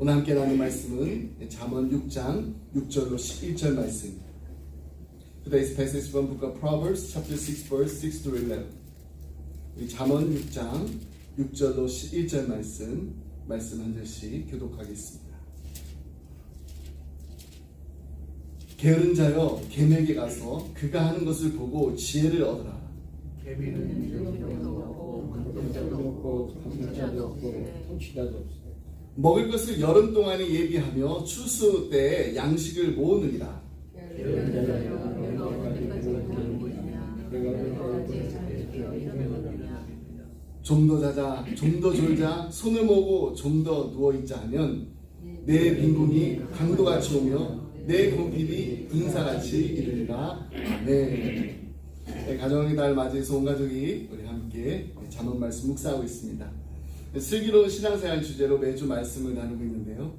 오늘 함께 나눌 말씀은 잠언 6장 6절로 11절 말씀입니다. Today's passage from book of Proverbs, chapter 6, verse 6 to 11. 우리 잠언 6장 6절로 11절 말씀 한 절씩 교독하겠습니다. 게으른 자여 계명에 가서 그가 하는 것을 보고 지혜를 얻으라. 개미는 이름도 없고 감독자도 없고 감독자도 없고 통치자도 없어. 먹을 것을 여름 동안에 예비하며 추수 때에 양식을 모으느니라. 좀 더 자자, 좀 더 졸자, 손을 모으고 좀 더 누워있자 하면 내 빈궁이 강도같이 오며 내 궁핍이 군사같이 이르리라. 아멘. 가정의 달 맞이해서 온 가족이 우리 함께 잠언 말씀 묵상하고 있습니다. 슬기로운 신앙생활 주제로 매주 말씀을 나누고 있는데요.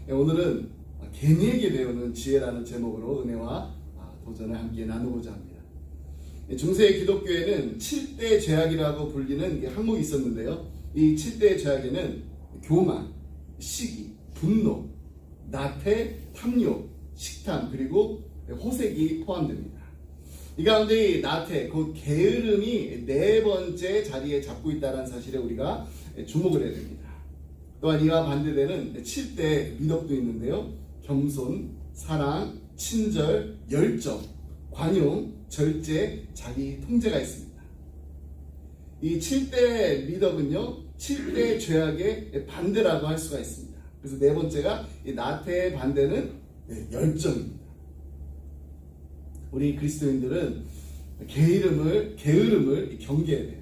오늘은 개미에게 배우는 지혜라는 제목으로 은혜와 도전을 함께 나누고자 합니다. 중세 기독교에는 7대 죄악이라고 불리는 항목이 있었는데요. 이 7대 죄악에는 교만, 시기, 분노, 나태, 탐욕, 식탐, 그리고 호색이 포함됩니다. 이 가운데 이 나태, 곧 게으름이 네 번째 자리에 잡고 있다는 사실에 우리가 주목을 해야 됩니다. 또한 이와 반대되는 7대 미덕도 있는데요. 겸손, 사랑, 친절, 열정, 관용, 절제, 자기 통제가 있습니다. 이 7대 미덕은요, 7대 죄악의 반대라고 할 수가 있습니다. 그래서 네 번째가 이 나태의 반대는 열정입니다. 우리 그리스도인들은 게으름을 경계해야 돼요.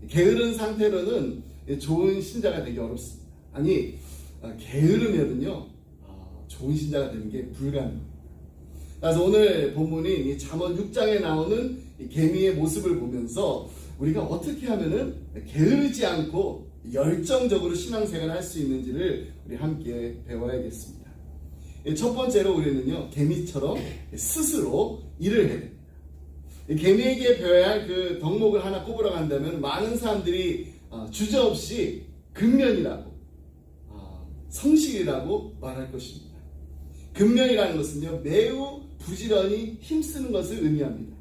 게으른 상태로는 좋은 신자가 되기 어렵습니다. 아니, 게으르면은요, 좋은 신자가 되는 게 불가능합니다. 그래서 오늘 본문인 이 잠언 6장에 나오는 이 개미의 모습을 보면서 우리가 어떻게 하면은 게으르지 않고 열정적으로 신앙생활을 할 수 있는지를 우리 함께 배워야겠습니다. 첫 번째로 우리는요, 개미처럼 스스로 일을 해야 됩니다. 개미에게 배워야 할 그 덕목을 하나 꼽으러 간다면 많은 사람들이 주저없이 근면이라고, 성실이라고 말할 것입니다. 근면이라는 것은요, 매우 부지런히 힘쓰는 것을 의미합니다.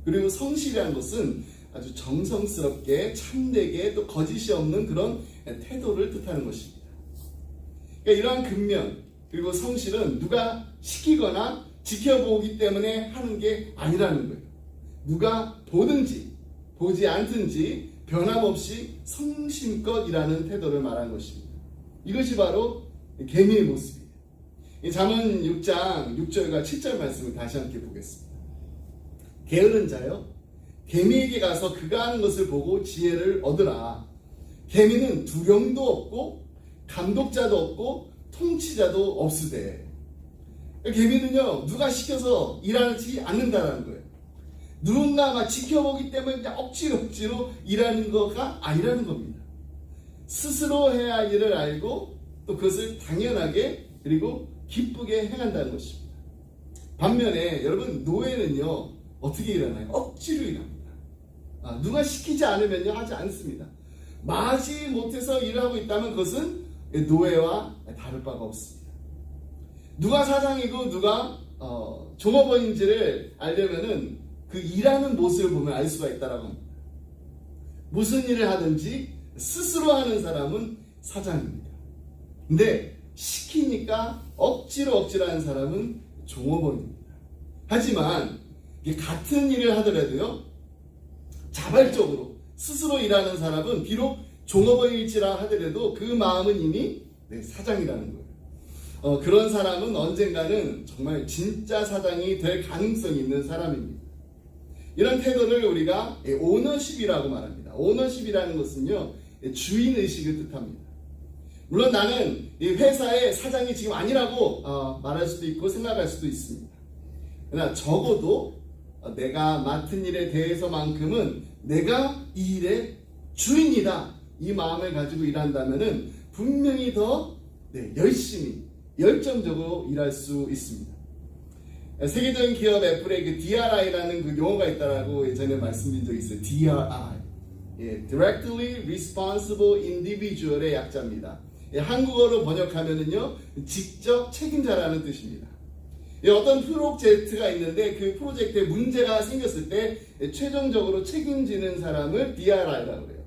그리고 성실이라는 것은 아주 정성스럽게 참되게 또 거짓이 없는 그런 태도를 뜻하는 것입니다. 그러니까 이러한 근면 그리고 성실은 누가 시키거나 지켜보기 때문에 하는 게 아니라는 거예요. 누가 보든지 보지 않든지 변함없이 성심껏 일하는 태도를 말하는 것입니다. 이것이 바로 개미의 모습이에요. 잠언 6장 6절과 7절 말씀을 다시 함께 보겠습니다. 게으른 자여 개미에게 가서 그가 하는 것을 보고 지혜를 얻으라. 개미는 두령도 없고 감독자도 없고 통치자도 없으되. 개미는요, 누가 시켜서 일하지 않는다라는 거예요. 누군가가 지켜보기 때문에 그냥 억지로 일하는 거가 아니라는 겁니다. 스스로 해야 할 일을 알고 또 그것을 당연하게 그리고 기쁘게 행한다는 것입니다. 반면에 여러분, 노예는요, 어떻게 일하나요? 억지로 일합니다. 누가 시키지 않으면요, 하지 않습니다. 마지 못해서 일을 하고 있다면 그것은 노예와 다를 바가 없습니다. 누가 사장이고 누가 종업원인지를 알려면은 그 일하는 모습을 보면 알 수가 있다라고 합니다. 무슨 일을 하든지 스스로 하는 사람은 사장입니다. 근데 시키니까 억지로 하는 사람은 종업원입니다. 하지만 같은 일을 하더라도요, 자발적으로 스스로 일하는 사람은 비록 종업원일지라 하더라도 그 마음은 이미 사장이라는 거예요. 그런 사람은 언젠가는 정말 진짜 사장이 될 가능성이 있는 사람입니다. 이런 태도를 우리가 오너십이라고 말합니다. 오너십이라는 것은요, 주인의식을 뜻합니다. 물론 나는 이 회사의 사장이 지금 아니라고 말할 수도 있고 생각할 수도 있습니다. 그러나 적어도 내가 맡은 일에 대해서만큼은 내가 이 일의 주인이다, 이 마음을 가지고 일한다면은 분명히 더 열심히 열정적으로 일할 수 있습니다. 세계적인 기업 애플의 그 DRI라는 그 용어가 있다라고 예전에 말씀드린 적이 있어요. DRI, Directly Responsible Individual의 약자입니다. 한국어로 번역하면은요, 직접 책임자라는 뜻입니다. 어떤 프로젝트가 있는데 그 프로젝트에 문제가 생겼을 때 최종적으로 책임지는 사람을 DRI라고 해요.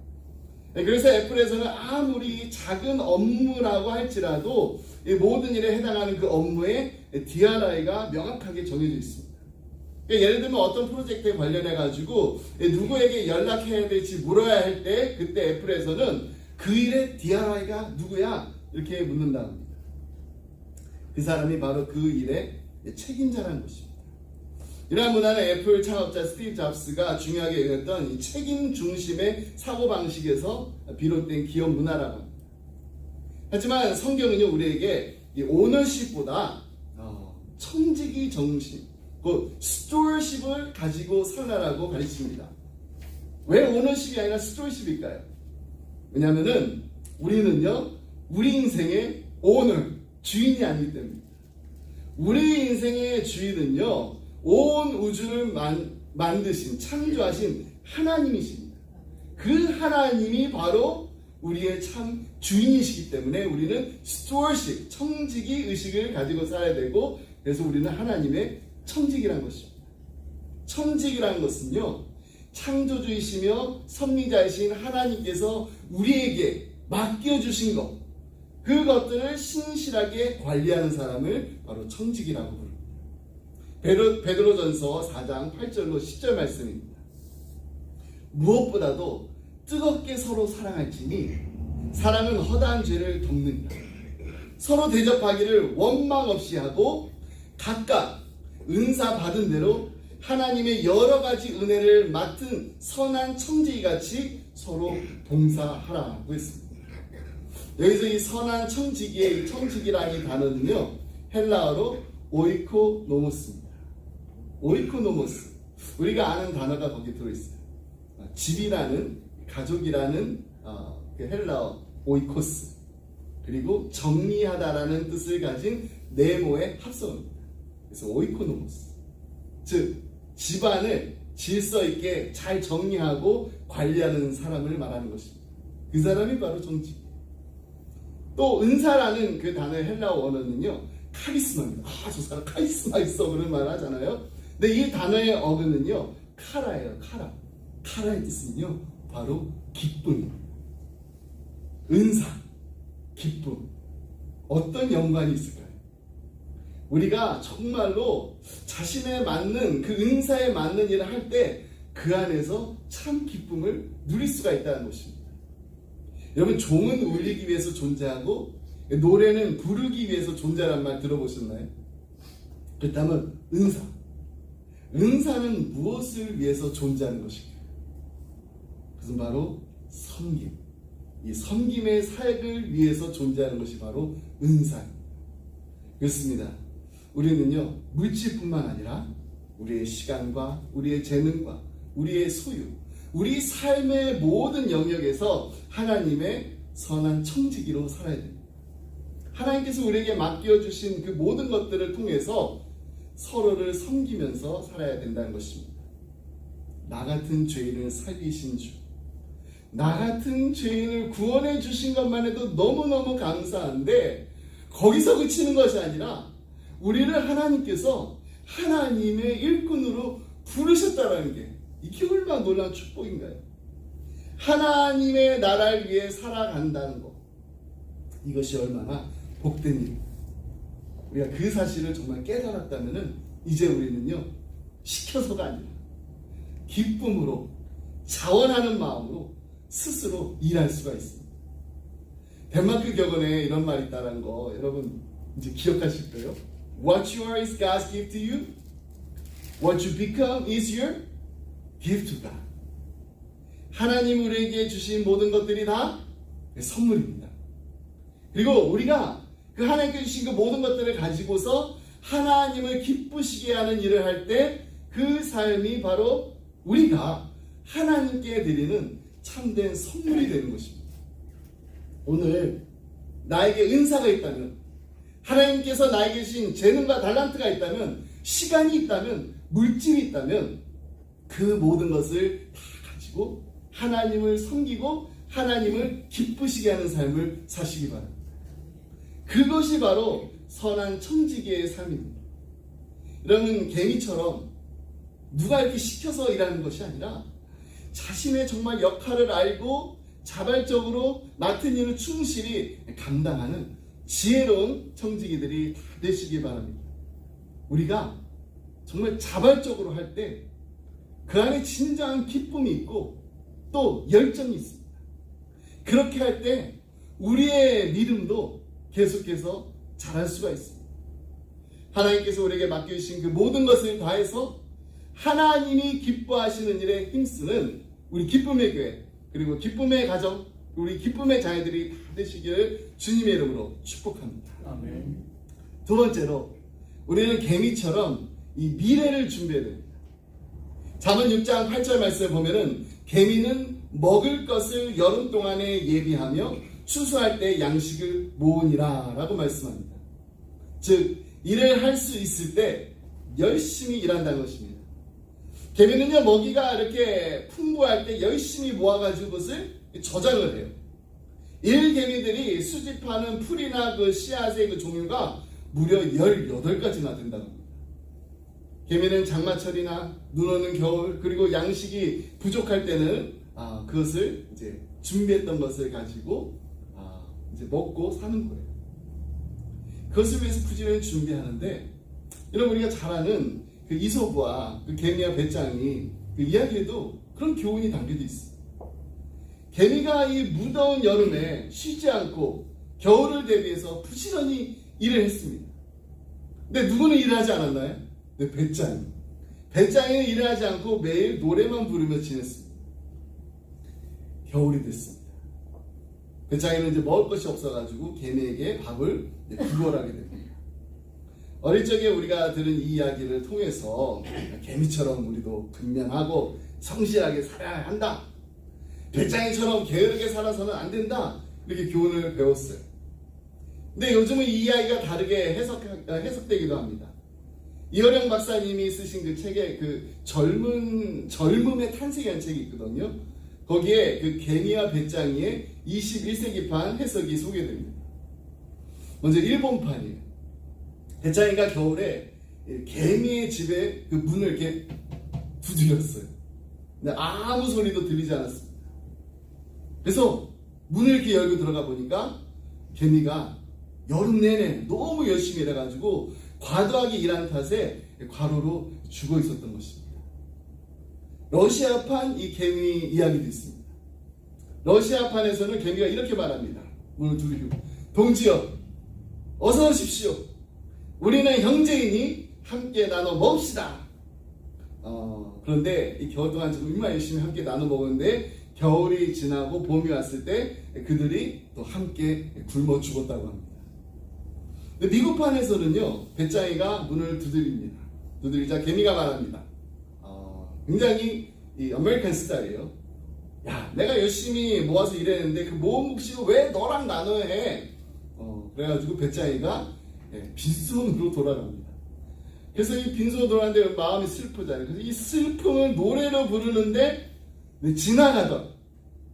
그래서 애플에서는 아무리 작은 업무라고 할지라도 모든 일에 해당하는 그 업무에 DRI가 명확하게 정해져 있습니다. 예를 들면 어떤 프로젝트에 관련해 가지고 누구에게 연락해야 될지 물어야 할 때 그때 애플에서는 그 일의 DRI가 누구야? 이렇게 묻는다 합니다. 그 사람이 바로 그 일의 책임자라는 것입니다. 이러한 문화는 애플 창업자 스티브 잡스가 중요하게 여겼던 이 책임 중심의 사고방식에서 비롯된 기업 문화라고 합니다. 하지만 성경은요, 우리에게 이 오너십보다 청지기 정신, 그 스토어십을 가지고 살라라고 가르칩니다. 왜 오너십이 아니라 스토어십일까요? 왜냐하면은 우리는요, 우리 인생의 오너, 주인이 아니기 때문입니다. 우리 인생의 주인은요, 온 우주를 만드신, 창조하신 하나님이십니다. 그 하나님이 바로 우리의 참 주인이시기 때문에 우리는 스토어십, 청지기 의식을 가지고 살아야 되고, 그래서 우리는 하나님의 청지기라는 것입니다. 청지기라는 것은요, 창조주이시며 섭리자이신 하나님께서 우리에게 맡겨주신 것, 그것들을 신실하게 관리하는 사람을 바로 청지기라고 부릅니다. 베드로전서 4장 8절로 10절 말씀입니다. 무엇보다도 뜨겁게 서로 사랑할지니 사랑은 허다한 죄를 덮는다. 서로 대접하기를 원망 없이 하고 각각 은사 받은 대로 하나님의 여러 가지 은혜를 맡은 선한 청지기같이 서로 봉사하라고 했습니다. 여기서 이 선한 청지기의 이 청지기라는 단어는요, 헬라어로 오이코노모스입니다. 오이코노모스. 우리가 아는 단어가 거기 들어있어요. 집이라는, 가족이라는 그 헬라어 오이코스. 그리고 정리하다라는 뜻을 가진 네모의 합성입니다. 그래서 오이코노모스. 즉, 집안을 질서 있게 잘 정리하고 관리하는 사람을 말하는 것입니다. 그 사람이 바로 청지기. 또 은사라는 그 단어의 헬라어 원어는요, 카리스마입니다. 저 사람 카리스마 있어 그런 말 하잖아요. 근데 이 단어의 어근은요, 카라예요. 카라의 뜻은요, 바로 기쁨입니다. 은사, 기쁨. 어떤 연관이 있을까요? 우리가 정말로 자신에 맞는 그 은사에 맞는 일을 할 때 그 안에서 참 기쁨을 누릴 수가 있다는 것입니다. 여러분, 종은 울리기 위해서 존재하고 노래는 부르기 위해서 존재라는 말 들어보셨나요? 그렇다면 은사는 무엇을 위해서 존재하는 것일까요? 그것은 바로 섬김. 이 섬김의 사역을 위해서 존재하는 것이 바로 은사입니다. 그렇습니다. 우리는요, 물질뿐만 아니라 우리의 시간과 우리의 재능과 우리의 소유, 우리 삶의 모든 영역에서 하나님의 선한 청지기로 살아야 됩니다. 하나님께서 우리에게 맡겨주신 그 모든 것들을 통해서 서로를 섬기면서 살아야 된다는 것입니다. 나 같은 죄인을 살리신 주, 나 같은 죄인을 구원해 주신 것만 해도 너무너무 감사한데 거기서 그치는 것이 아니라 우리를 하나님께서 하나님의 일꾼으로 부르셨다는 게 이게 얼마나 놀라운 축복인가요? 하나님의 나라를 위해 살아간다는 것, 이것이 얼마나 복된 일입니다. 우리가 그 사실을 정말 깨달았다면 이제 우리는요, 시켜서가 아니라 기쁨으로 자원하는 마음으로 스스로 일할 수가 있습니다. 덴마크 격언에 이런 말이 있다는 거 여러분 이제 기억하실 거예요. What you are is God's gift to you. What you become is your gift to God. 하나님 우리에게 주신 모든 것들이 다 선물입니다. 그리고 우리가 그 하나님께 주신 그 모든 것들을 가지고서 하나님을 기쁘시게 하는 일을 할 때 그 삶이 바로 우리가 하나님께 드리는 참된 선물이 되는 것입니다. 오늘 나에게 은사가 있다면, 하나님께서 나에게 주신 재능과 달란트가 있다면, 시간이 있다면, 물질이 있다면 그 모든 것을 다 가지고 하나님을 섬기고 하나님을 기쁘시게 하는 삶을 사시기 바랍니다. 그것이 바로 선한 청지기의 삶입니다. 여러분, 개미처럼 누가 이렇게 시켜서 일하는 것이 아니라 자신의 정말 역할을 알고 자발적으로 맡은 일을 충실히 감당하는 지혜로운 청지기들이 다 되시기 바랍니다. 우리가 정말 자발적으로 할 때 그 안에 진정한 기쁨이 있고 또 열정이 있습니다. 그렇게 할 때 우리의 믿음도 계속해서 자랄 수가 있습니다. 하나님께서 우리에게 맡겨주신 그 모든 것을 다해서 하나님이 기뻐하시는 일에 힘쓰는 우리 기쁨의 교회, 그리고 기쁨의 가정, 우리 기쁨의 자녀들이 다 되시기를 주님의 이름으로 축복합니다. 아멘. 두 번째로 우리는 개미처럼 이 미래를 준비해야 됩니다. 잠언 6장 8절 말씀을 보면은 개미는 먹을 것을 여름 동안에 예비하며 추수할 때 양식을 모으니라 라고 말씀합니다. 즉 일을 할 수 있을 때 열심히 일한다는 것입니다. 개미는요, 먹이가 이렇게 풍부할 때 열심히 모아가지고 그것을 저장을 해요. 일개미들이 수집하는 풀이나 그 씨앗의 그 종류가 무려 18가지나 된다고 합니다. 개미는 장마철이나 눈 오는 겨울, 그리고 양식이 부족할 때는 그것을 이제 준비했던 것을 가지고 이제 먹고 사는 거예요. 그것을 위해서 부지런히 준비하는데, 여러분, 우리가 잘 아는 그 이솝과 그 개미와 배짱이 그 이야기에도 그런 교훈이 담겨져 있습니다. 개미가 이 무더운 여름에 쉬지 않고 겨울을 대비해서 부지런히 일을 했습니다. 근데 누구는 일하지 않았나요? 네, 배짱이. 배짱이는 일하지 않고 매일 노래만 부르며 지냈습니다. 겨울이 됐습니다. 배짱이는 이제 먹을 것이 없어가지고 개미에게 밥을 구걸하게 됩니다. 어릴 적에 우리가 들은 이 이야기를 통해서 개미처럼 우리도 근면하고 성실하게 살아야 한다. 배짱이처럼 게으르게 살아서는 안 된다. 이렇게 교훈을 배웠어요. 근데 요즘은 이 이야기가 다르게 해석되기도 합니다. 이어령 박사님이 쓰신 그 책에 그 젊음의 탄생이라는 책이 있거든요. 거기에 그 개미와 배짱이의 21세기판 해석이 소개됩니다. 먼저 일본판이에요. 배짱이가 겨울에 개미의 집에 그 문을 이렇게 두드렸어요. 근데 아무 소리도 들리지 않았습니다. 그래서 문을 이렇게 열고 들어가 보니까 개미가 여름 내내 너무 열심히 일해가지고 과도하게 일한 탓에 과로로 죽어 있었던 것입니다. 러시아판 이 개미 이야기도 있습니다. 러시아판에서는 개미가 이렇게 말합니다. 문을 두드리고, 동지여, 어서 오십시오. 우리는 형제이니 함께 나눠 먹읍시다. 그런데 이 겨울 동안 정말 열심히 함께 나눠 먹었는데 겨울이 지나고 봄이 왔을 때 그들이 또 함께 굶어 죽었다고 합니다. 근데 미국판에서는요, 배짱이가 문을 두드립니다. 두드리자 개미가 말합니다. 굉장히 이 아메리칸 스타일이에요. 야, 내가 열심히 모아서 일했는데 그 모은 몫이고 왜 너랑 나눠야 해? 그래가지고 배짱이가 빈손으로 돌아갑니다. 그래서 이 빈손으로 돌아가는데 마음이 슬프잖아요. 그래서 이 슬픔을 노래로 부르는데 지나가던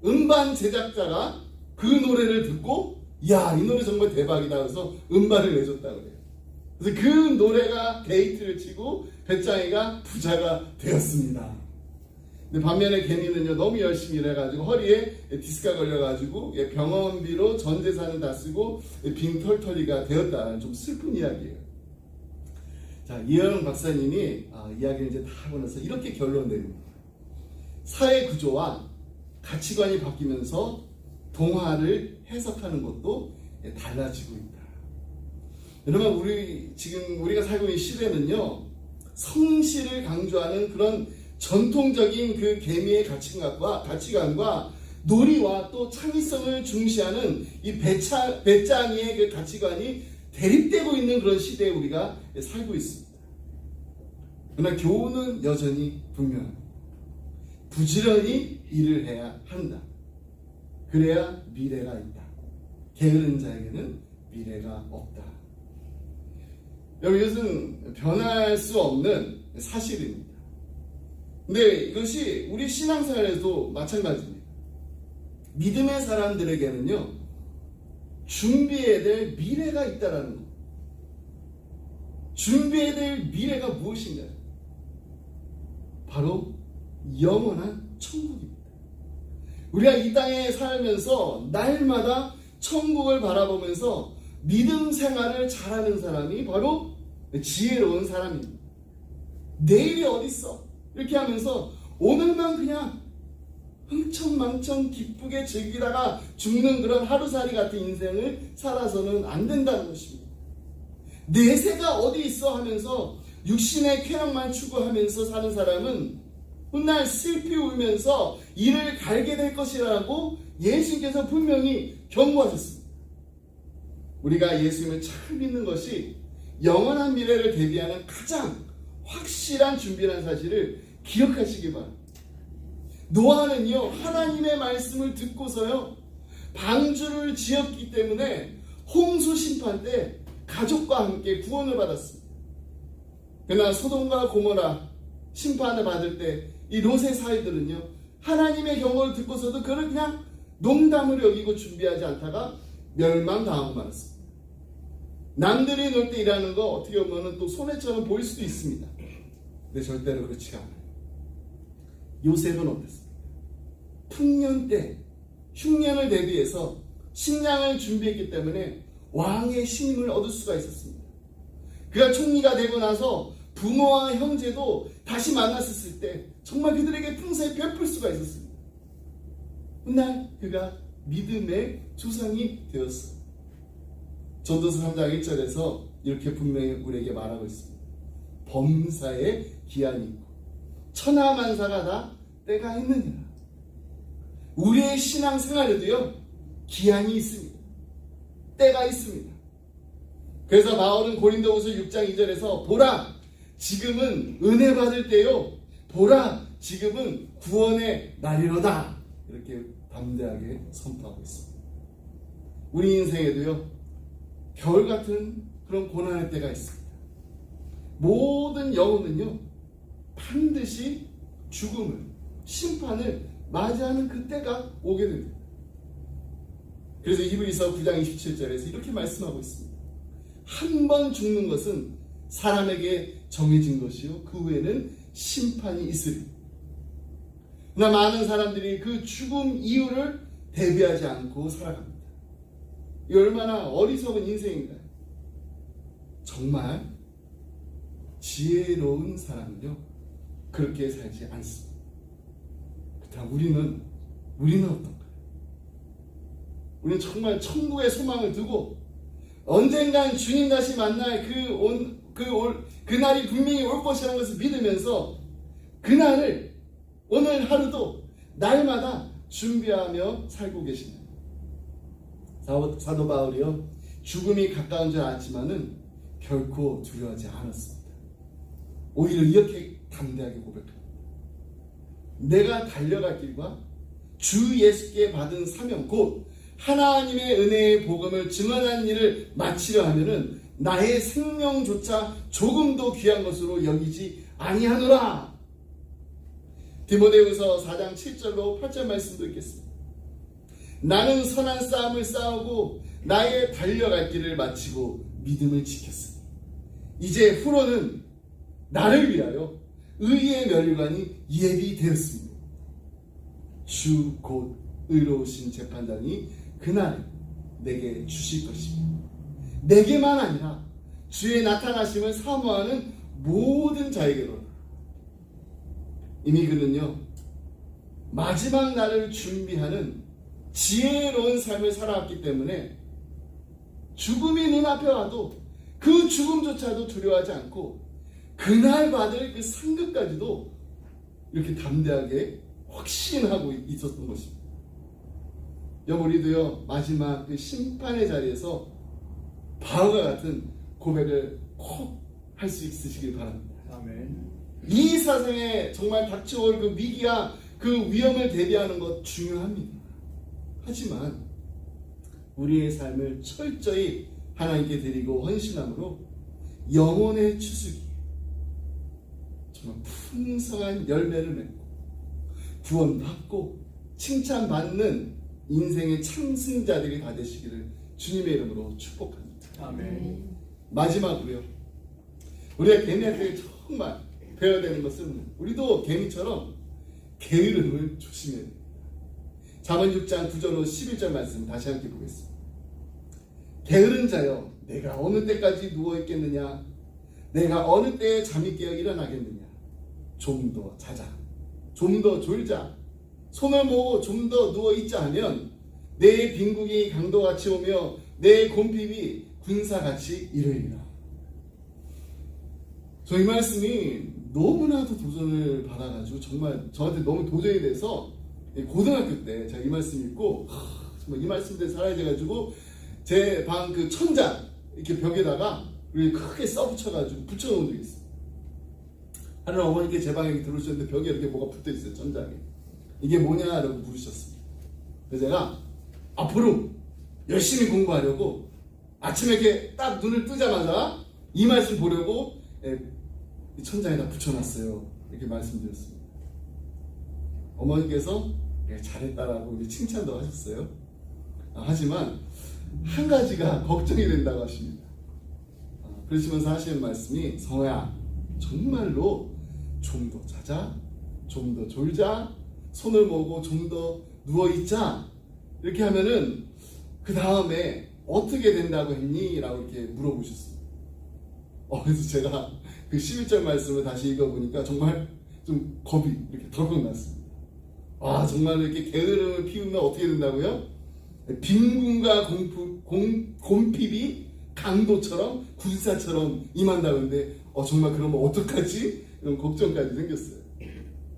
음반 제작자가 그 노래를 듣고, 야, 이 노래 정말 대박이다. 그래서 음반을 내줬다고 그래요. 그래서 그 노래가 데이트를 치고 배짱이가 부자가 되었습니다. 근데 반면에 개미는요, 너무 열심히 일해가지고 허리에 디스크가 걸려가지고 병원비로 전 재산을 다 쓰고 빈털터리가 되었다는 좀 슬픈 이야기예요. 자, 이어령 박사님이 이야기를 이제 다 하고 나서 이렇게 결론 내립니다. 사회 구조와 가치관이 바뀌면서 동화를 해석하는 것도 달라지고 있다. 여러분, 지금 우리가 살고 있는 시대는요, 성실을 강조하는 그런 전통적인 그 개미의 가치관과 놀이와 또 창의성을 중시하는 이 배짱이의 그 가치관이 대립되고 있는 그런 시대에 우리가 살고 있습니다. 그러나 교훈은 여전히 분명합니다. 부지런히 일을 해야 한다. 그래야 미래가 있다. 게으른 자에게는 미래가 없다. 여러분, 이것은 변할 수 없는 사실입니다. 근데 이것이 우리 신앙생활에도 마찬가지입니다. 믿음의 사람들에게는요, 준비해야 될 미래가 있다라는 것. 준비해야 될 미래가 무엇인가요? 바로 영원한 천국입니다. 우리가 이 땅에 살면서 날마다 천국을 바라보면서 믿음 생활을 잘하는 사람이 바로 지혜로운 사람입니다. 내일이 어딨어? 이렇게 하면서 오늘만 그냥 흥청망청 기쁘게 즐기다가 죽는 그런 하루살이 같은 인생을 살아서는 안 된다는 것입니다. 내세가 어디 있어 하면서 육신의 쾌락만 추구하면서 사는 사람은 훗날 슬피 울면서 이를 갈게 될 것이라고 예수님께서 분명히 경고하셨습니다. 우리가 예수님을 잘 믿는 것이 영원한 미래를 대비하는 가장 확실한 준비라는 사실을 기억하시기 바랍니다. 노아는요, 하나님의 말씀을 듣고서요, 방주를 지었기 때문에 홍수 심판 때 가족과 함께 구원을 받았습니다. 그러나 소돔과 고모라 심판을 받을 때 이 롯의 사이들은요, 하나님의 경고를 듣고서도 그걸 그냥 농담을 여기고 준비하지 않다가 멸망당하고 말았습니다. 남들이 놀 때 일하는 거 어떻게 보면 또 손해처럼 보일 수도 있습니다. 근데 절대로 그렇지가 않아요. 요셉은 어땠습니까? 풍년 때 흉년을 대비해서 식량을 준비했기 때문에 왕의 신임을 얻을 수가 있었습니다. 그가 총리가 되고 나서 부모와 형제도 다시 만났을 때 정말 그들에게 풍성히 베풀 수가 있었습니다. 훗날 그가 믿음의 조상이 되었어요. 전도서 3장 1절에서 이렇게 분명히 우리에게 말하고 있습니다. 범사에 기한이 있고 천하만사가 다 때가 있느니라. 우리의 신앙생활에도요, 기한이 있습니다. 때가 있습니다. 그래서 바울은 고린도후서 6장 2절에서 보라, 지금은 은혜 받을 때요, 보라, 지금은 구원의 날이로다, 이렇게 담대하게 선포하고 있습니다. 우리 인생에도요, 겨울 같은 그런 고난의 때가 있습니다. 모든 영혼은요, 반드시 죽음을, 심판을 맞이하는 그때가 오게 됩니다. 그래서 히브리서 9장 27절에서 이렇게 말씀하고 있습니다. 한 번 죽는 것은 사람에게 정해진 것이요, 그 후에는 심판이 있으리. 그러나 많은 사람들이 그 죽음 이유를 대비하지 않고 살아갑니다. 이 얼마나 어리석은 인생인가요? 정말 지혜로운 사람은요, 그렇게 살지 않습니다. 그렇다면 우리는 어떤가요? 우리는 정말 천국의 소망을 두고 언젠간 주님 다시 만날 그날이 분명히 올 것이라는 것을 믿으면서 그날을 오늘 하루도 날마다 준비하며 살고 계십니다. 사도 바울이요, 죽음이 가까운 줄 알았지만은 결코 두려워하지 않았습니다. 오히려 이렇게 담대하게 고백합니다. 내가 달려갈 길과 주 예수께 받은 사명, 곧 하나님의 은혜의 복음을 증언하는 일을 마치려 하면은 나의 생명조차 조금도 귀한 것으로 여기지 아니하노라. 디모데후서 4장 7절로 8절 말씀도 있겠습니다. 나는 선한 싸움을 싸우고 나의 달려갈 길을 마치고 믿음을 지켰으니 이제 후로는 나를 위하여 의의 멸관이 예비되었습니다. 주 곧 의로우신 재판장이 그날 내게 주실 것입니다. 내게만 아니라 주의 나타나심을 사모하는 모든 자에게로. 이미 그는요, 마지막 날을 준비하는 지혜로운 삶을 살아왔기 때문에 죽음이 눈앞에 와도 그 죽음조차도 두려워하지 않고 그날 받을 그 상급까지도 이렇게 담대하게 확신하고 있었던 것입니다. 우리도요, 마지막 그 심판의 자리에서 바울과 같은 고백을 꼭 할 수 있으시길 바랍니다. 아멘. 이 사생에 정말 닥쳐올 그 위기와 그 위험을 대비하는 것 중요합니다. 하지만 우리의 삶을 철저히 하나님께 드리고 헌신함으로 영혼의 추수기, 정말 풍성한 열매를 맺고 구원받고 칭찬받는 인생의 참승자들이 다 되시기를 주님의 이름으로 축복합니다. 아멘. 마지막으로요. 우리가 개미한테 정말 배워야 되는 것은 우리도 개미처럼 게으름을 조심해야 됩니다. 잠언 6장 9절로 11절 말씀 다시 함께 보겠습니다. 게으른 자여 내가 어느 때까지 누워있겠느냐 내가 어느 때에 잠이 깨어 일어나겠느냐 좀 더 자자 좀 더 졸자 손을 모으고 좀 더 누워있자 하면 내 빈궁이 강도같이 오며 내 곰핍이 군사같이 이르리라. 저 이 말씀이 너무나도 도전을 받아가지고 정말 저한테 너무 도전이 돼서 고등학교 때 제가 이 말씀 읽고 정말 이 말씀대로 살아야 돼가지고 제 방 그 천장 이렇게 벽에다가 크게 써붙여가지고 붙여놓은 적이 있어요. 하루는 어머니께 제 방에 들어오셨는데 벽에 이렇게 뭐가 붙어있어요. 천장에. 이게 뭐냐라고 물으셨습니다. 그래서 제가 앞으로 열심히 공부하려고 아침에 이렇게 딱 눈을 뜨자마자 이 말씀 보려고 이 천장에다 붙여놨어요. 이렇게 말씀드렸습니다. 어머니께서 잘했다라고 칭찬도 하셨어요. 하지만 한 가지가 걱정이 된다고 하십니다. 그러시면서 하시는 말씀이 성호야 정말로 좀 더 자자 좀 더 졸자 손을 모으고 좀 더 누워있자 이렇게 하면은 그 다음에 어떻게 된다고 했니? 라고 이렇게 물어보셨습니다. 그래서 제가 그 11절 말씀을 다시 읽어보니까 정말 좀 겁이 이렇게 덜컥 났습니다. 정말 이렇게 게으름을 피우면 어떻게 된다고요? 빈궁과 곰핍이 강도처럼 군사처럼 임한다는데 정말 그러면 어떡하지? 이런 걱정까지 생겼어요.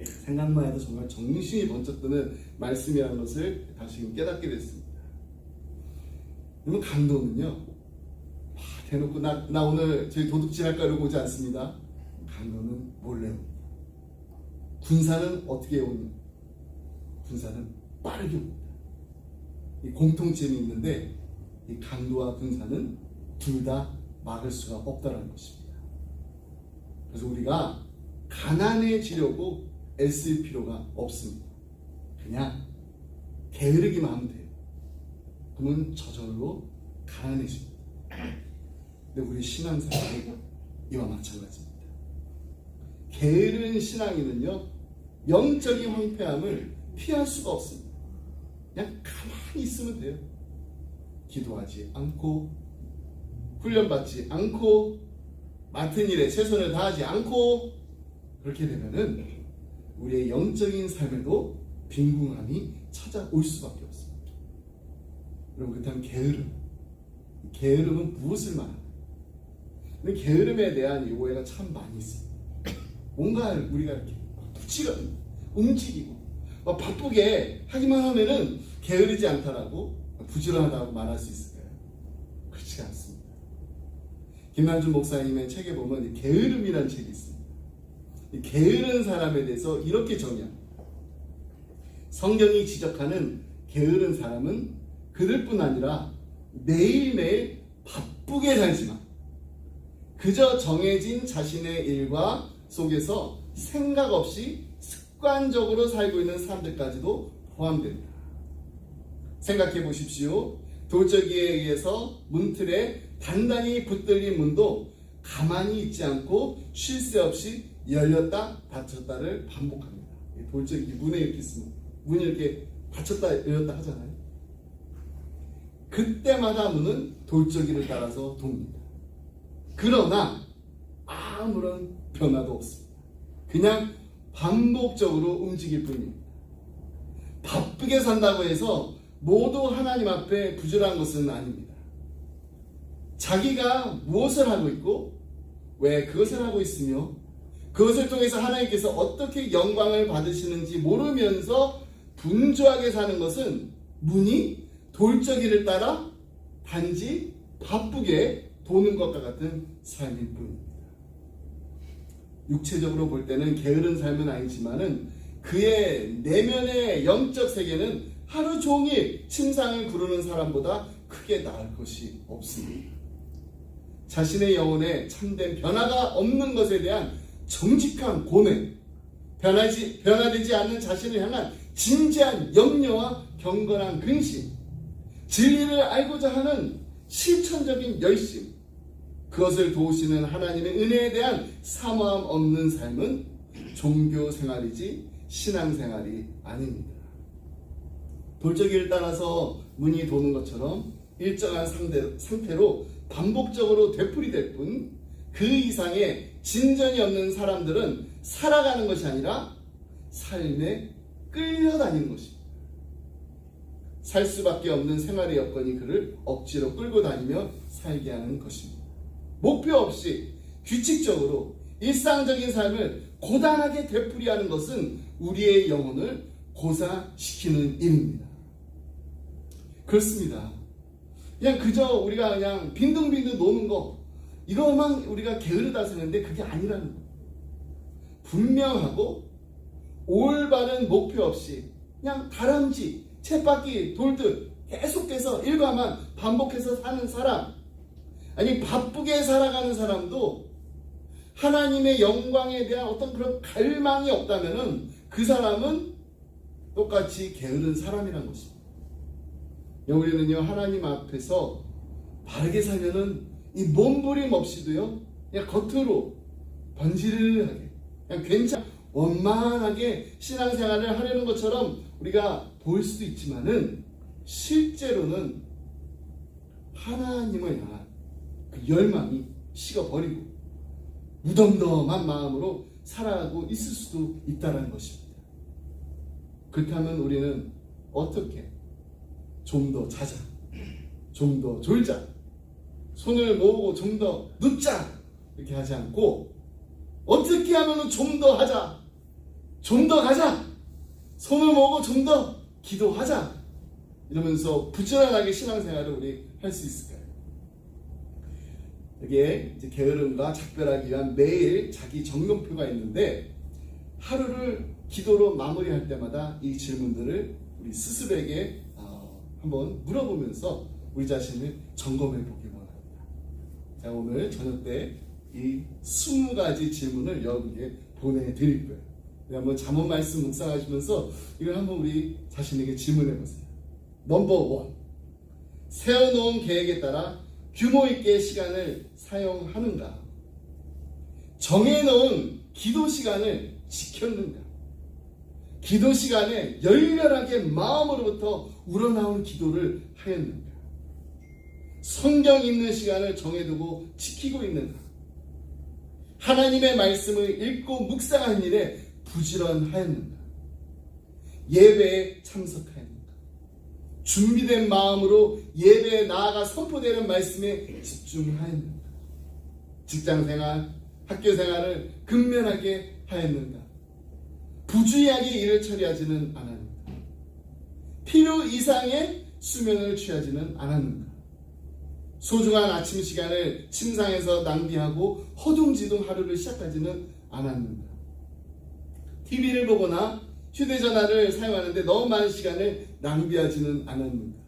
생각만 해도 정말 정신이 번쩍 드는 말씀이라는 것을 다시 깨닫게 됐습니다. 그러면 강도는요 대놓고 나 오늘 저희 도둑질 할까 이러고 오지 않습니다. 강도는 몰래 옵니다. 군사는 어떻게 오냐? 군사는 빠르게 옵니다. 이 공통점이 있는데 이 강도와 군사는 둘 다 막을 수가 없다는 것입니다. 그래서 우리가 가난해지려고 애쓸 필요가 없습니다. 그냥 게으르기만 하면 돼요. 그러면 저절로 가난해집니다. 근데 우리 신앙생활은 이와 마찬가지입니다. 게으른 신앙인은요 영적인 황폐함을 피할 수가 없습니다. 그냥 가만히 있으면 돼요. 기도하지 않고 훈련받지 않고 맡은 일에 최선을 다하지 않고 그렇게 되면은 우리의 영적인 삶에도 빈궁함이 찾아올 수밖에 없습니다. 여러분 그렇다면 게으름은 무엇을 말하나요? 근데 게으름에 대한 이 오해가 참 많이 있습니다. 뭔가 우리가 이렇게 부지런히 움직이고 바쁘게 하기만 하면은 게으르지 않다라고 부지런하다고 말할 수 있을까요? 그렇지 않습니다. 김남준 목사님의 책에 보면 이 게으름이라는 책이 있습니다. 이 게으른 사람에 대해서 이렇게 정의합니다. 성경이 지적하는 게으른 사람은 그들뿐 아니라 매일매일 바쁘게 살지만 그저 정해진 자신의 일과 속에서 생각 없이 습관적으로 살고 있는 사람들까지도 포함됩니다. 생각해 보십시오. 돌적이에 의해서 문틀에 단단히 붙들린 문도 가만히 있지 않고 쉴 새 없이 열렸다 닫혔다를 반복합니다. 돌적이 문에 이렇게 있으면 문이 이렇게 닫혔다 열렸다 하잖아요. 그때마다 문은 돌적이를 따라서 돕니다. 그러나 아무런 변화도 없습니다. 그냥 반복적으로 움직일 뿐입니다. 바쁘게 산다고 해서 모두 하나님 앞에 부지런한 것은 아닙니다. 자기가 무엇을 하고 있고 왜 그것을 하고 있으며 그것을 통해서 하나님께서 어떻게 영광을 받으시는지 모르면서 분주하게 사는 것은 문이 돌적이를 따라 단지 바쁘게 도는 것과 같은 삶일 뿐입니다. 육체적으로 볼 때는 게으른 삶은 아니지만은 그의 내면의 영적 세계는 하루 종일 침상을 구르는 사람보다 크게 나을 것이 없습니다. 자신의 영혼에 참된 변화가 없는 것에 대한 정직한 고뇌, 변화되지 않는 자신을 향한 진지한 염려와 경건한 근심, 진리를 알고자 하는 실천적인 열심, 그것을 도우시는 하나님의 은혜에 대한 사모함 없는 삶은 종교 생활이지 신앙 생활이 아닙니다. 돌적이를 따라서 문이 도는 것처럼 일정한 상태로 반복적으로 되풀이될 뿐 그 이상의 진전이 없는 사람들은 살아가는 것이 아니라 삶에 끌려다니는 것입니다. 살 수밖에 없는 생활의 여건이 그를 억지로 끌고 다니며 살게 하는 것입니다. 목표 없이 규칙적으로 일상적인 삶을 고단하게 되풀이하는 것은 우리의 영혼을 고사시키는 일입니다. 그렇습니다. 그냥 그저 우리가 그냥 빈둥빈둥 노는 거, 이거만 우리가 게으르다 생각하는데 그게 아니라는 거예요. 분명하고 올바른 목표 없이 그냥 다람쥐, 쳇바퀴 돌듯 계속해서 일과만 반복해서 사는 사람, 아니 바쁘게 살아가는 사람도 하나님의 영광에 대한 어떤 그런 갈망이 없다면은 그 사람은 똑같이 게으른 사람이란 것입니다. 우리는요, 하나님 앞에서 바르게 살면은 이 몸부림 없이도요, 그냥 겉으로 번지르르하게, 그냥 괜찮, 원만하게 신앙생활을 하려는 것처럼 우리가 보일 수도 있지만은 실제로는 하나님을 향한 그 열망이 식어버리고 무덤덤한 마음으로 살아가고 있을 수도 있다는 것입니다. 그렇다면 우리는 어떻게 좀 더 자자, 좀 더 졸자, 손을 모으고 좀 더 눕자 이렇게 하지 않고 어떻게 하면 좀 더 하자, 좀 더 가자, 손을 모으고 좀 더 기도하자 이러면서 부지런하게 신앙생활을 우리 할 수 있을까요? 여기에 이제 게으름과 작별하기 위한 매일 자기 점검표가 있는데 하루를 기도로 마무리할 때마다 이 질문들을 우리 스스로에게 한번 물어보면서 우리 자신을 점검해 보기 원합니다. 자, 오늘 저녁 때 이 20가지 질문을 여러분께 보내드릴 거예요. 한번 잠언 말씀 묵상하시면서 이걸 한번 우리 자신에게 질문해 보세요. 넘버 1. 세워놓은 계획에 따라 규모 있게 시간을 사용하는가? 정해놓은 기도 시간을 지켰는가? 기도 시간에 열렬하게 마음으로부터 우러나온 기도를 하였는가? 성경 읽는 시간을 정해두고 지키고 있는가? 하나님의 말씀을 읽고 묵상한 일에 부지런하였는가? 예배에 참석하였는가? 준비된 마음으로 예배에 나아가 선포되는 말씀에 집중하였는가? 직장생활, 학교생활을 근면하게 하였는가? 부주의하게 일을 처리하지는 않았는가? 필요 이상의 수면을 취하지는 않았는가? 소중한 아침 시간을 침상에서 낭비하고 허둥지둥 하루를 시작하지는 않았는가? TV를 보거나 휴대전화를 사용하는데 너무 많은 시간을 낭비하지는 않았는가?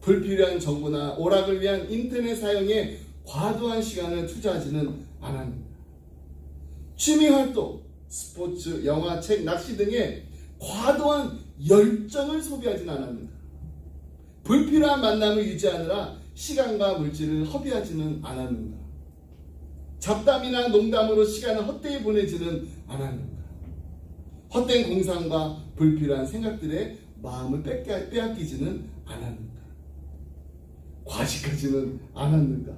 불필요한 정보나 오락을 위한 인터넷 사용에 과도한 시간을 투자하지는 않았는가? 취미활동, 스포츠, 영화, 책, 낚시 등에 과도한 열정을 소비하지는 않았는가? 불필요한 만남을 유지하느라 시간과 물질을 허비하지는 않았는가? 잡담이나 농담으로 시간을 헛되이 보내지는 않았는가? 헛된 공상과 불필요한 생각들에 마음을 빼앗기지는 않았는가? 과식하지는 않았는가?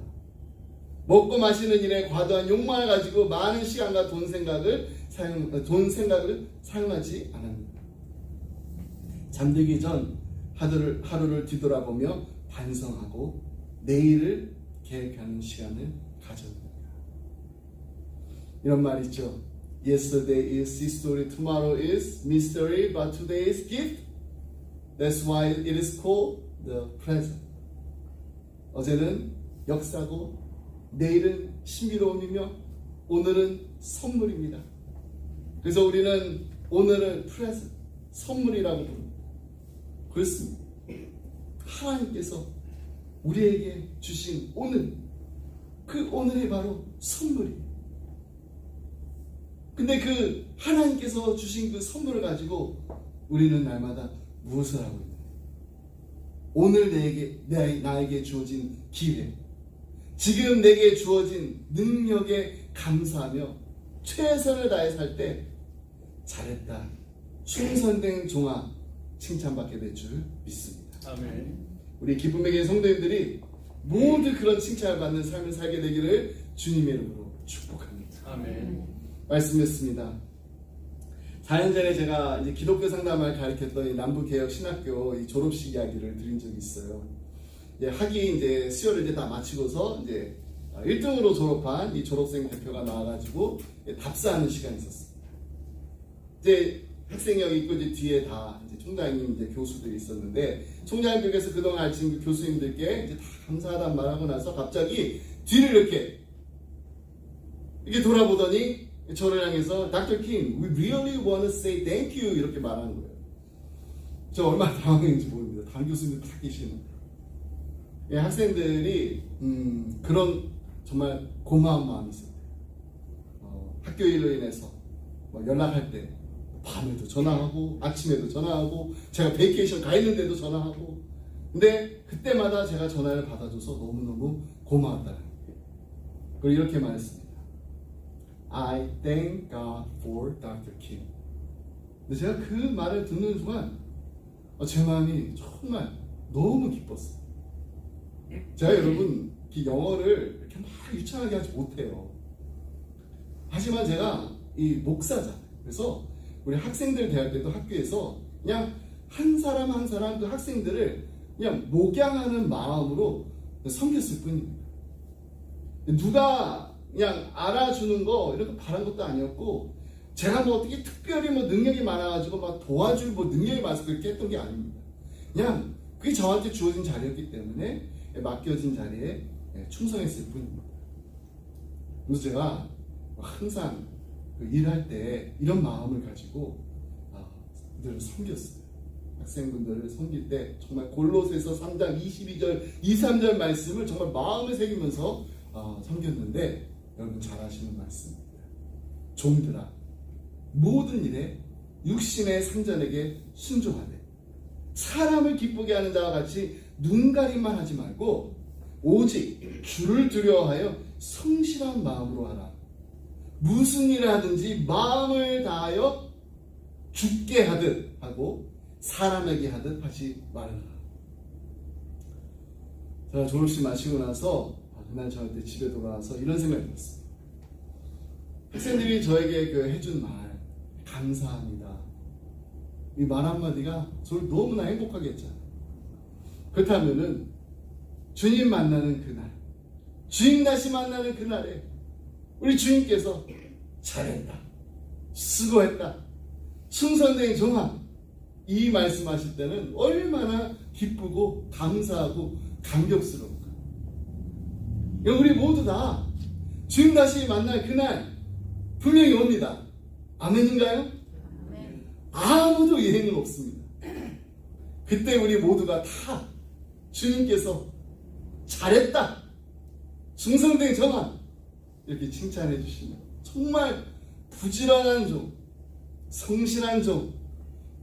먹고 마시는 일에 과도한 욕망을 가지고 많은 시간과 돈 생각을 사용하지 않았는가? 잠들기 전 하루를 뒤돌아보며 반성하고 내일을 계획하는 시간을 가졌는가? 이런 말 있죠. Yesterday is history, tomorrow is mystery, but today is gift. That's why it is called the present. 어제는 역사고 내일은 신비로움이며 오늘은 선물입니다. 그래서 우리는 오늘을 present, 선물이라고 부릅니다. 그렇습니다. 하나님께서 우리에게 주신 오늘, 그 오늘이 바로 선물이에요. 근데 그 하나님께서 주신 그 선물을 가지고 우리는 날마다 무엇을 하고 있나요? 오늘 나에게 주어진 기회, 지금 내게 주어진 능력에 감사하며 최선을 다해 살 때 잘했다, 충성된 종아 칭찬받게 될 줄 믿습니다. 아멘. 우리 기쁨의 교회 성도님들이 모두 그런 칭찬을 받는 삶을 살게 되기를 주님의 이름으로 축복합니다. 아멘. 말씀했습니다. 4년 전에 제가 이제 기독교 상담을 가르쳤던 이 남부개혁 신학교 이 졸업식 이야기를 드린 적이 있어요. 학위 이제 수요를 이제 다 마치고서 이제 1등으로 졸업한 이 졸업생 대표가 나와가지고 답사하는 시간이 있었습니다. 이제 학생이 여기 있고 이제 뒤에 다 이제 총장님 이제 교수들이 있었는데 총장님께서 그동안 가르친 그 교수님들께 이제 다 감사하다는 말하고 나서 갑자기 뒤를 이렇게 돌아보더니 저를 향해서 Dr. Kim, we really want to say thank you 이렇게 말하는 거예요. 저 얼마나 당황했는지 모릅니다. 다른 교수님들 다 계시는 학생들이 그런 정말 고마운 마음이 있어요. 학교 일로 인해서 연락할 때 밤에도 전화하고 아침에도 전화하고 제가 베이케이션 가 있는데도 전화하고 근데 그때마다 제가 전화를 받아줘서 너무너무 고마웠다는 거예요. 그리고 이렇게 말했습니다. I thank God for Dr. Kim. 근데 제가 그 말을 듣는 순간 제 마음이 정말 너무 기뻤어요. 제가 여러분 영어를 이렇게 막 유창하게 하지 못해요. 하지만 제가 이 목사잖아요. 그래서 우리 학생들 대할 때도 학교에서 그냥 한 사람 한 사람 그 학생들을 그냥 목양하는 마음으로 섬겼을 뿐입니다. 누가 그냥 알아주는 거 이런 거 바란 것도 아니었고 제가 뭐 어떻게 특별히 뭐 능력이 많아가지고 막 도와줄 뭐 능력이 많아서 그렇게 했던 게 아닙니다. 그냥 그게 저한테 주어진 자리였기 때문에 맡겨진 자리에 충성했을 뿐입니다. 그래서 제가 항상 일할 때 이런 마음을 가지고 그들을 섬겼어요. 학생분들을 섬길 때 정말 골로새서 3장 22절 23절 말씀을 정말 마음에 새기면서 섬겼는데 여러분 잘 아시는 말씀입니다. 종들아 모든 일에 육신의 상전에게 순종하되 사람을 기쁘게 하는 자와 같이 눈가림만 하지 말고 오직 주를 두려워하여 성실한 마음으로 하라. 무슨 일을 하든지 마음을 다하여 죽게 하듯 하고 사람에게 하듯 하지 말라. 제가 졸업식 마치고 나서 그날 저녁 때 집에 돌아와서 이런 생각이 들었어요. 학생들이 저에게 해준 말 감사합니다. 이 말 한마디가 저를 너무나 행복하게 했잖아요. 그렇다면은 주님 만나는 그날, 주님 다시 만나는 그날에 우리 주님께서 잘했다, 수고했다, 충성된 종아 이 말씀하실 때는 얼마나 기쁘고 감사하고 감격스러울까. 우리 모두 다 주님 다시 만날 그날 분명히 옵니다. 아멘인가요? 아무도 예행은 없습니다. 그때 우리 모두가 다 주님께서 잘했다, 충성된 정아 이렇게 칭찬해 주시면 정말 부지런한 종, 성실한 종,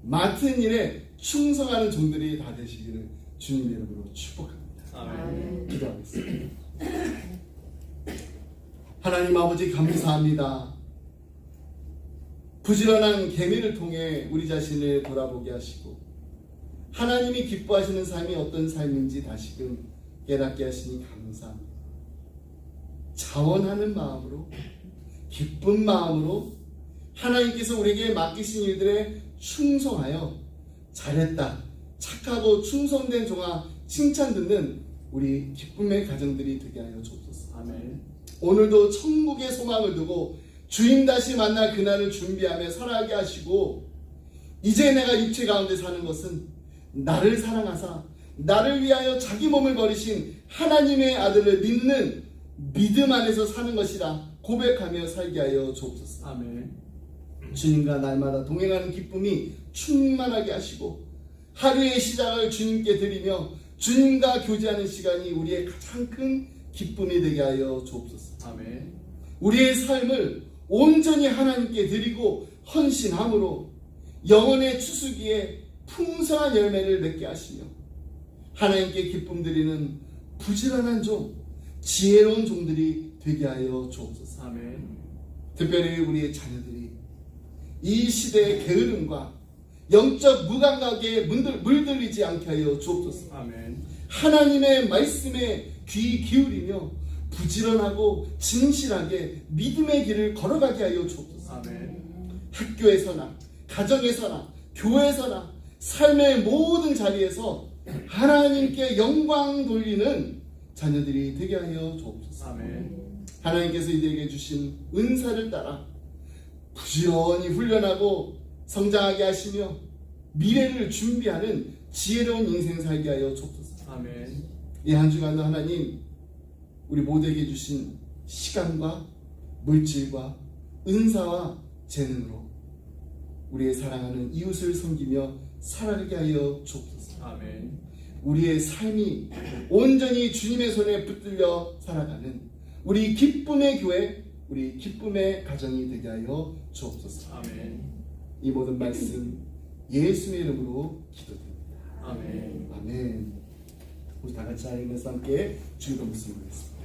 맡은 일에 충성하는 종들이 다 되시기를 주님의 이름으로 축복합니다. 아멘. 기도하겠습니다. 하나님 아버지 감사합니다. 부지런한 계미를 통해 우리 자신을 돌아보게 하시고 하나님이 기뻐하시는 삶이 어떤 삶인지 다시금 깨닫게 하시니 감사합니다. 자원하는 마음으로 기쁜 마음으로 하나님께서 우리에게 맡기신 일들에 충성하여 잘했다, 착하고 충성된 종아 칭찬 듣는 우리 기쁨의 가정들이 되게 하여 주옵소서. 아멘. 오늘도 천국의 소망을 두고 주님 다시 만날 그날을 준비하며 살아가게 하시고 이제 내가 육체 가운데 사는 것은 나를 사랑하사 나를 위하여 자기 몸을 버리신 하나님의 아들을 믿는 믿음 안에서 사는 것이라 고백하며 살게 하여 주옵소서. 아멘. 주님과 날마다 동행하는 기쁨이 충만하게 하시고 하루의 시작을 주님께 드리며 주님과 교제하는 시간이 우리의 가장 큰 기쁨이 되게 하여 주옵소서. 아멘. 우리의 삶을 온전히 하나님께 드리고 헌신함으로 영혼의 추수기에 풍성한 열매를 맺게 하시며 하나님께 기쁨 드리는 부지런한 종, 지혜로운 종들이 되게 하여 주옵소서. 아멘. 특별히 우리의 자녀들이 이 시대의 게으름과 영적 무감각에 물들리지 않게 하여 주옵소서. 아멘. 하나님의 말씀에 귀 기울이며 부지런하고 진실하게 믿음의 길을 걸어가게 하여 주옵소서. 아멘. 학교에서나 가정에서나 교회에서나 삶의 모든 자리에서 하나님께 영광 돌리는 자녀들이 되게 하여 주옵소서. 아멘. 하나님께서 이들에게 주신 은사를 따라 부지런히 훈련하고 성장하게 하시며 미래를 준비하는 지혜로운 인생 살게 하여 주옵소서. 아멘. 이 한 주간도 하나님 우리 모두에게 주신 시간과 물질과 은사와 재능으로 우리의 사랑하는 이웃을 섬기며 살아가게 하여 주옵소서. 아멘. 우리의 삶이 온전히 주님의 손에 붙들려 살아가는 우리 기쁨의 교회, 우리 기쁨의 가정이 되게 하여 주옵소서. 아멘. 이 모든 말씀 예수의 이름으로 기도드립니다. 아멘. 아멘. 우리 다 같이 하나님께서 함께 주의 말씀 보겠습니다.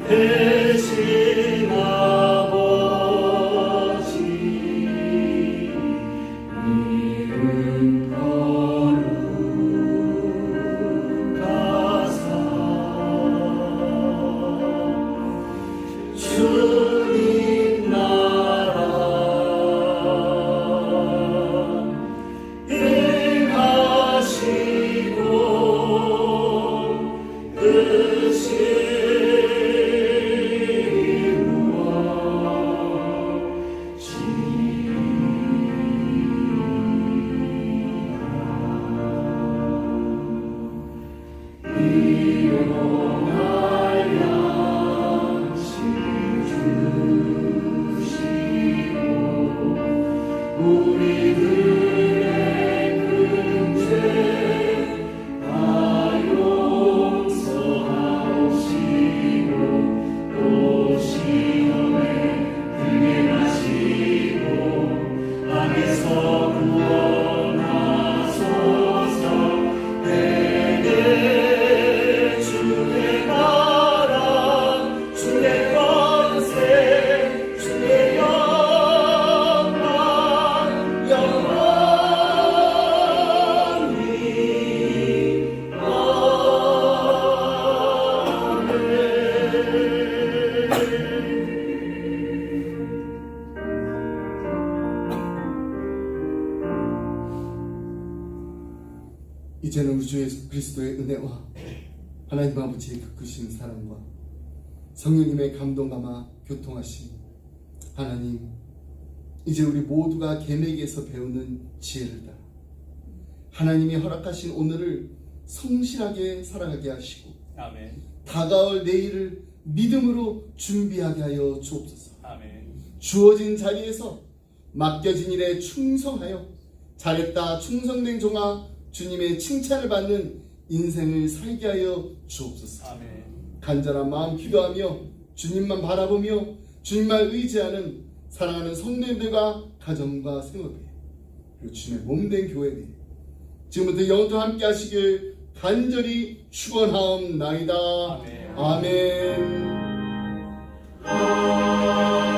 대신 아버지 이름 거룩하사 주님 나라 임하시고 우리들의 근죄 다 용서하옵시고 또 시험에 들게 하시고 악에서 구원하소서. 내게 주의 나라 주의 권세 주의 영광 영원히 이제는 우리 주 예수 그리스도의 은혜와 하나님 아버지의 그 크신 사랑과 성령님의 감동감화 교통하심 하나님, 이제 우리 모두가 계명에서 배우는 지혜를 따라 하나님이 허락하신 오늘을 성실하게 살아가게 하시고 아멘. 다가올 내일을 믿음으로 준비하게 하여 주옵소서. 아멘. 주어진 자리에서 맡겨진 일에 충성하여 잘했다 충성된 종아 주님의 칭찬을 받는 인생을 살게 하여 주옵소서. 아멘. 간절한 마음 기도하며 주님만 바라보며 주님만 의지하는 사랑하는 성도님들과 가정과 생업에 그리고 주님의 몸된 교회에 지금부터 영원토록 함께 하시길 간절히 축원하옵나이다. 아멘. 아멘.